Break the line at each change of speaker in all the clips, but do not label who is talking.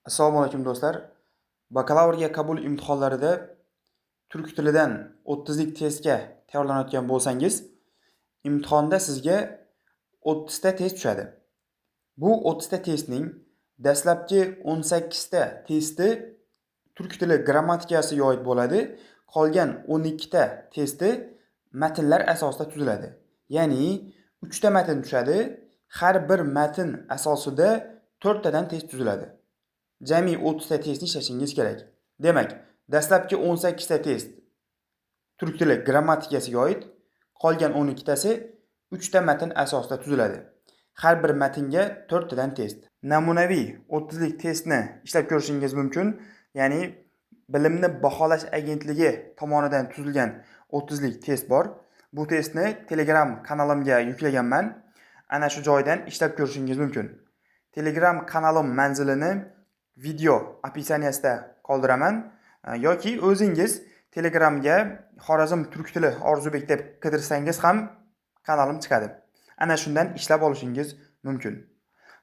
Assalomu alaykum do'stlar. Bakalavrga qabul imtihonlarida turk tilidan 30 lik testga tayyorlanayotgan bo'lsangiz, imtihonda sizga 30 ta test tushadi. Bu 30 ta testning dastlabki 18 ta testi turk tili grammatikasiga oid bo'ladi. Qolgan 12 ta testi matnlar asosida tuziladi. Ya'ni 3 ta matn tushadi. Har bir matn asosida 4 tadan test tuziladi. Jami 30 ta testni ishlashingiz kerak. Demak, dastlabki 18 ta test turk tili grammatikasiga oid, qolgan 12 tasi 3 ta matn asosida tuziladi. Har bir matnga 4 tadan test. Namunaviy 30 lik testni ishlab ko'rishingiz mumkin. Ya'ni Bilimni baholash agentligi tomonidan tuzilgan 30 lik test bor. Bu testni Telegram kanalimga yuklaganman. Ana shu joydan ishlab ko'rishingiz mumkin. Telegram kanalim manzilini video opisaniyasida qoldiraman yoki o'zingiz Telegramga Xorazm turk tili Orzubek deb qidirsangiz ham kanalim chiqadi. Ana shundan ishlab olishingiz mumkin.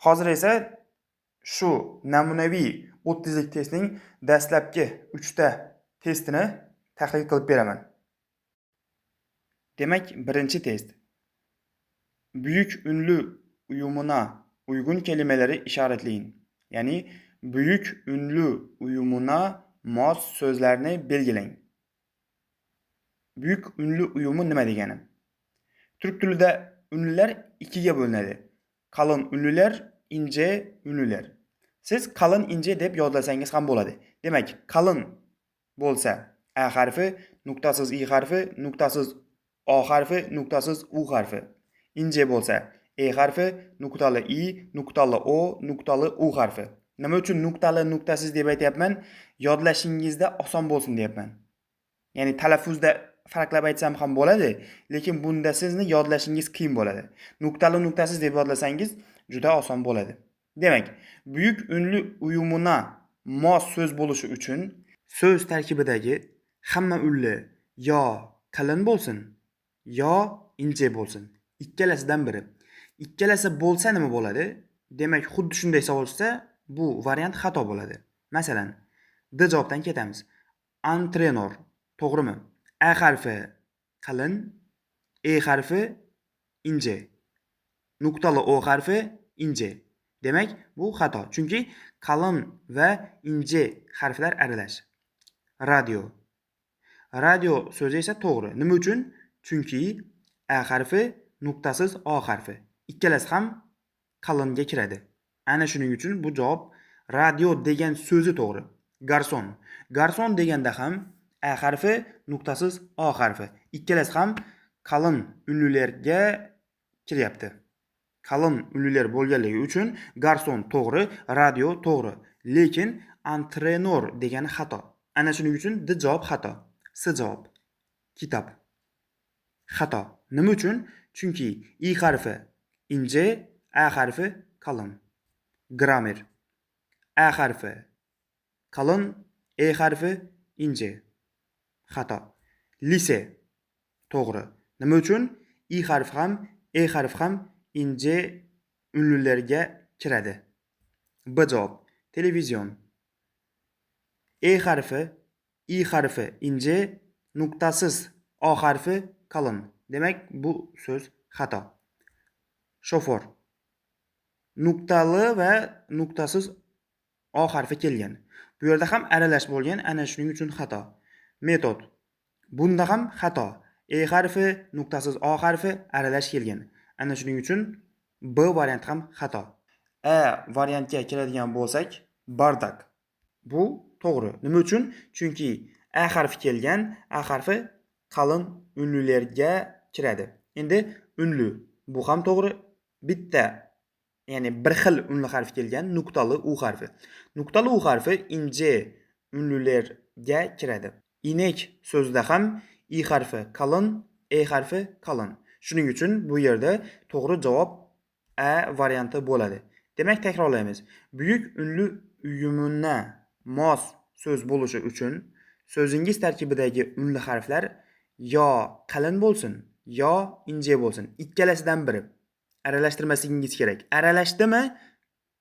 Hozir esa shu namunaviy 30 lik testning dastlabki 3 ta testini tahlil qilib beraman. Demak, birinchi test. Buyuk unli uyumuna uygun kelimeleri ishoratlang. Ya'ni buyuk unli uyumuna mos so'zlarni belgilang. Buyuk unli uyumu nima degani? Turk tilida unlilar ikkiga bo'linadi. Qalin unlilar, ince unlilar. Siz qalin ince deb yodlasangiz ham bo'ladi. Demak, qalin bo'lsa a harfi, nuqtasiz i harfi, nuqtasiz o harfi, nuqtasiz u harfi. Ince bo'lsa e harfi, nuqtali i, nuqtali o, nuqtali u harfi. Nima uchun nuqtali nuqtasiz deb aytyapman? Yodlashingizda oson bo'lsin deyapman. Ya'ni talaffuzda farqlab aytsam ham bo'ladi, lekin bunda sizni yodlashingiz qiyin bo'ladi. Nuqtali nuqtasiz deb yodlasangiz juda oson bo'ladi. Demak, buyuk unli uyumuna mos so'z bo'lishi uchun so'z tarkibidagi hamma unli yo qalin bo'lsin, yo ince bo'lsin. Ikkalasidan biri. Ikkalasi bo'lsa nima bo'ladi? Demak, xuddi shunday savol tushsa, bu variant xato bo'ladi. Masalan, D javobdan ketamiz. Antrenor, to'g'rimi? A harfi qalin, E harfi ince. Nuqtali O harfi ince. Demak, bu xato. Chunki qalin va ince harflar aralash. Radio. Radio so'zi esa to'g'ri. Nima uchun? Chunki A harfi nuqtasiz O harfi. Ikkalasi ham qalinga kiradi. Ana shuning uchun bu javob radio degan so'zi to'g'ri. Garson. Garson deganda ham A harfi nuqtasiz O harfi. Ikkalasi ham qalin unlilarga kiryapti. Qalin unlilar bo'lganligi uchun garson to'g'ri, radio to'g'ri. Lekin antrenor degani xato. Ana shuning uchun D javob xato. S javob. Kitob. Xato. Nima uchun? Chunki I harfi ince, A harfi qalin. Grammar. A harfi qalin, E harfi ince. Xato. Lise. To'g'ri. Nima uchun? I harfi ham, E harfi ham ince unlilarga kiradi. B javob. Televizion. E harfi, I harfi ince, nuqtasiz O harfi qalin. Demak, bu so'z xato. Shofor. Nuqtali va nuqtasiz O harfi kelgan. Bu yerda ham aralash bo'lgan, ana shuning uchun xato. Metod. Bunda ham xato. E harfi, nuqtasiz O harfi aralash kelgan. Ana shuning uchun B variant ham xato. A variantga keladigan bo'lsak, bardak. Bu to'g'ri. Nima uchun? Chunki A harfi kelgan, A harfi qalin unlilarga kiradi. Endi unli. Bu ham to'g'ri. Bitta, ya'ni bir xil unli harf kelgan, nuqtali U harfi. Nuqtali U harfi ince unlilarga kiradi. Inek so'zida ham I harfi qalin, E harfi qalin. Shuning uchun bu yerda to'g'ri javob A varianti bo'ladi. Demak, takrorlaymiz. Buyuk unli uyumuna mos so'z bo'lishi uchun so'zingiz tarkibidagi unli harflar yo qalin bo'lsin, yo ince bo'lsin. Ikkalasidan biri. Aralashtirmasligingiz kerak. Aralashdimi,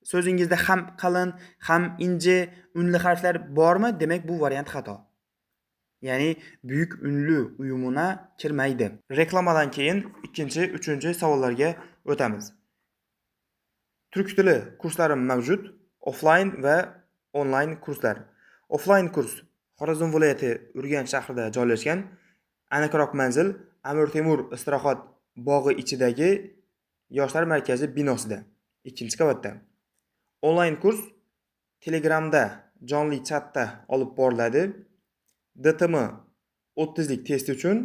So'zingizda ham qalin, ham ince unli harflar bormi? Demak, bu variant xato. Ya'ni büyük unli uyumuna kirmaydi. Reklamadan keyin ikkinchi, uchinchi savollarga o'tamiz. Turk tili kurslarim mavjud. Offline va online kurslar. Offline kurs Xorazm viloyati Urganch shahrida joylashgan. Aniqroq manzil Amir Temur istirohat bog'i ichidagi yoshlar markazi binosida, 2-qavatda. Online kurs Telegramda jonli chatda olib boriladi. DTM 30lik test uchun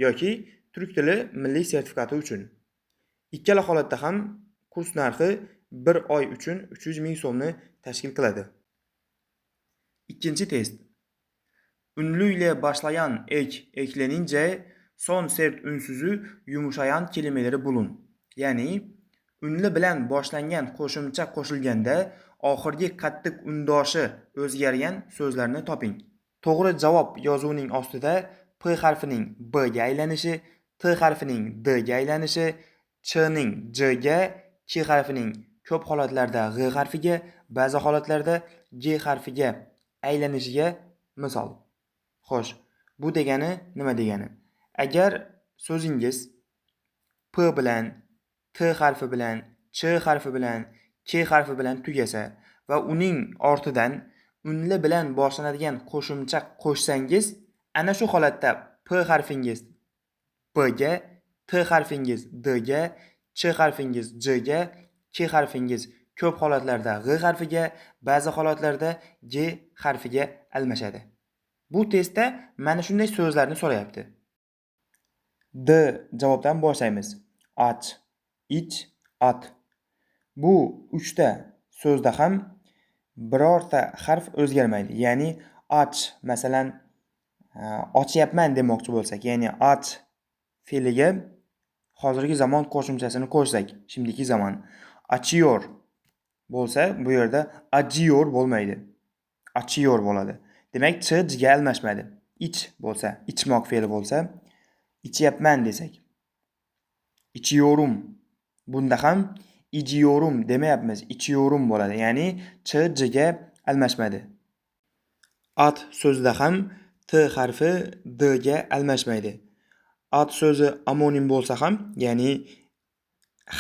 yoki turk tili milliy sertifikati uchun. Ikkala holatda ham kurs narxi 1 oy uchun 300 ming so'mni tashkil qiladi. Ikkinchi test. Unli ile başlayan eklenince son sert unsuzu yumuşayan kelimeleri bulun. Ya'ni unli bilan boshlangan qo'shimcha qo'shilganda oxirgi qattiq undoshi o'zgargan so'zlarni toping. To'g'ri javob yozuvining ostida P harfining B ga aylanishi, T harfining D ga aylanishi, Ch ning J ga, K harfining ko'p holatlarda G harfiga, ba'zi holatlarda G harfiga aylanishiga misol. Xo'sh, bu degani nima degani? Agar so'zingiz P bilan, T harfi bilan, Ch harfi bilan, K harfi bilan tugasa va uning ortidan unli bilan boshlanadigan qo'shimcha qo'shsangiz, ana shu holatda P harfingiz B ga, T harfingiz D ga, Ch harfingiz J ga, K harfingiz ko'p holatlarda G harfiga, ba'zi holatlarda G harfiga almashadi. Bu testda mana shunday so'zlarni so'rayapti. D javobdan boshlaymiz. Ach, ich, at. Bu 3ta so'zda ham birorta harf o'zgarmaydi. Ya'ni ach, masalan, ochyapman demoqchi bo'lsak, ya'ni ach fe'liga hozirgi zamon qo'shimchasini qo'shsak, shimdiki zamon. Achiyor bo'lsa, bu yerda ajiyor bo'lmaydi. Achiyor bo'ladi. Demak, ch ga almashmadi. Ich bo'lsa, ichmoq fe'li bo'lsa, ichyapman desak. Ichiyorum. Bunda ham ijiyorum demayapmiz, ichiyorum bo'ladi. Ya'ni ch ga almashmadi. At so'zida ham T harfi D ga almashmaydi. At so'zi amonim bo'lsa ham, ya'ni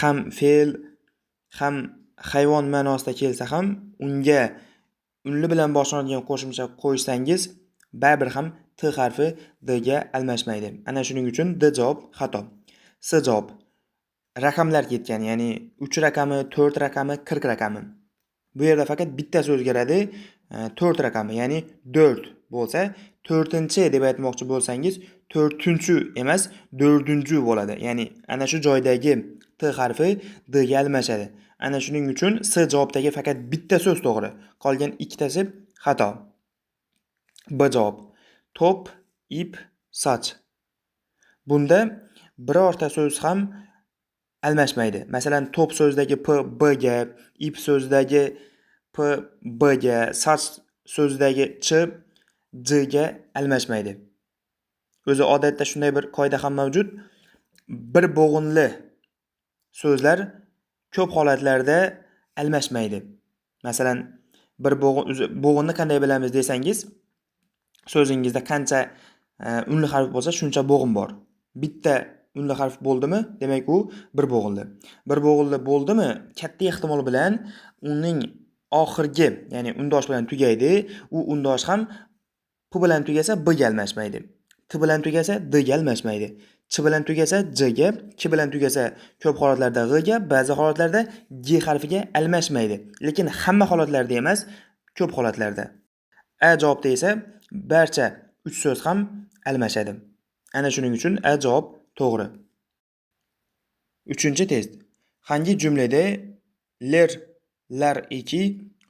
ham fe'l, ham hayvon ma'nosida kelsa ham, unga unli bilan boshlanadigan qo'shimcha qo'ysangiz, baribir ham T harfi D ga almashmaydi. Ana shuning uchun D javob xato. S javob. Raqamlar ketgan, ya'ni 3 raqami, 4 raqami, 40 raqami. Bu yerda faqat bittasi o'zgaradi, 4 raqami, ya'ni 4 bo'lsa, 4-chi deb aytmoqchi bo'lsangiz, 4-chi emas, 4-chi bo'ladi. Ya'ni ana shu joydagi T harfi D ga almashadi. Ana shuning uchun S javobdagi faqat bitta so'z to'g'ri, qolgan ikkitasi xato. B javob. To'p, ip, soch. Bunda birorta so'z ham almashmaydi. Masalan, to'p so'zidagi P B ga, ip so'zidagi P B ga, soch so'zidagi Ch J ga almashmaydi. O'zi odatda shunday bir qoida ham mavjud. Bir bo'g'inli so'zlar ko'p holatlarda almashmaydi. Masalan, bir bo'g'inni qanday bilamiz desangiz, so'zingizda qancha unli harf bo'lsa, shuncha bo'g'in bor. Bitta unli harf bo'ldimi, demak u bir bo'g'inli. Bir bo'g'inli bo'ldimi, katta ehtimol bilan uning oxirgi, ya'ni undosh bilan tugaydi. U undosh ham P bilan tugasa B ga almashmaydi. T bilan tugasa D ga almashmaydi. Ch bilan tugasa J ga, K bilan tugasa ko'p holatlarda G ga, ba'zi holatlarda G harfiga almashmaydi. Lekin hamma holatlarda emas, ko'p holatlarda. A javobda esa barcha 3 so'z ham almashadi. Ana shuning uchun A javob to'g'ri. 3-test. Hangi cümlede ler, lar eki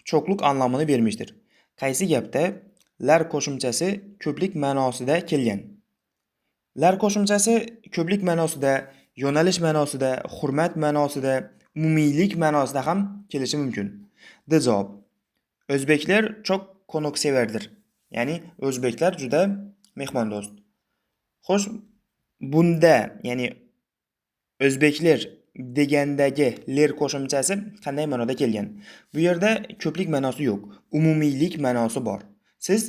çokluk anlamını vermiştir? Qaysi gapda lar qo'shimchasi ko'plik ma'nosida kelgan? Lar qo'shimchasi ko'plik ma'nosida, yo'nalish ma'nosida, hurmat ma'nosida, umumiylik ma'nosida ham kelishi mumkin. D javob. O'zbeklar çok konukseverdir. Ya'ni o'zbeklar juda mehmondo'st. Xo'sh, bunda, ya'ni o'zbeklar degandagi ler qo'shimchasi qanday ma'noda kelgan? Bu yerda ko'plik ma'nosi yo'q, umumiylik ma'nosi bor. Siz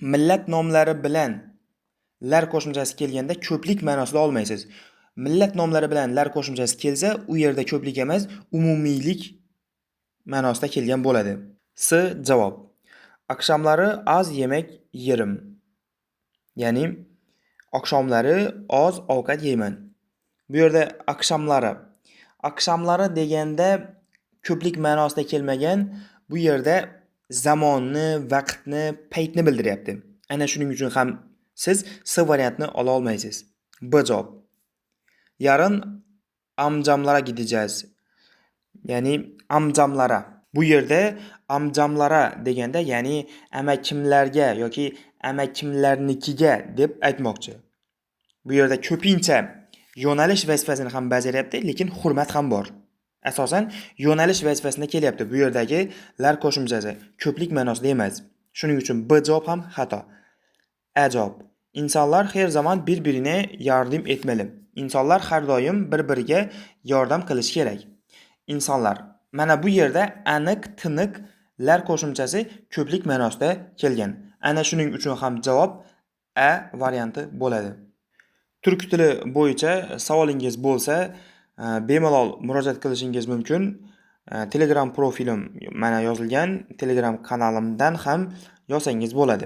millat nomlari bilan lar qo'shimchasi kelganda ko'plik ma'nosida olmaysiz. Millat nomlari bilan lar qo'shimchasi kelsa, u yerda ko'plik emas, umumiylik ma'nosida kelgan bo'ladi. Javob. Oqshomlari oz yemak yerim. Ya'ni oqshomlari oz ovqat yeyman. Bu yerda oqshomlari deganda ko'plik ma'nosida kelmagan, bu yerda zamonni, vaqtni, paytni bildiryapti. Ana shuning uchun ham siz variantni ola olmaysiz. Javob. Yarın amcamlara gideceğiz. Ya'ni amcamlara. Bu yerda amcamlara deganda, ya'ni amakimlarga yoki amakimlarnikiga deb aytmoqchi. Bu yerda ko'pincha yo'nalish vazifasini ham bajaryapti, lekin hurmat ham bor. Asosan yo'nalish vazifasida kelyapti. Bu yerdagi lar qo'shimchasi ko'plik ma'nosida emas. Shuning uchun B javob ham xato. A javob. İnsanlar her zaman birbirine yardım etmeli. İnsanlar har doim bir-biriga yordam qilish kerak. İnsanlar. Mana bu yerda aniq, tiniq lar qo'shimchasi ko'plik ma'nosida kelgan. Ana shuning uchun ham javob A varianti bo'ladi. Turk tili bo'yicha savolingiz bo'lsa, bemalol murojaat qilishingiz mumkin. Telegram profilim mana yozilgan, Telegram kanalimdan ham yozsangiz bo'ladi.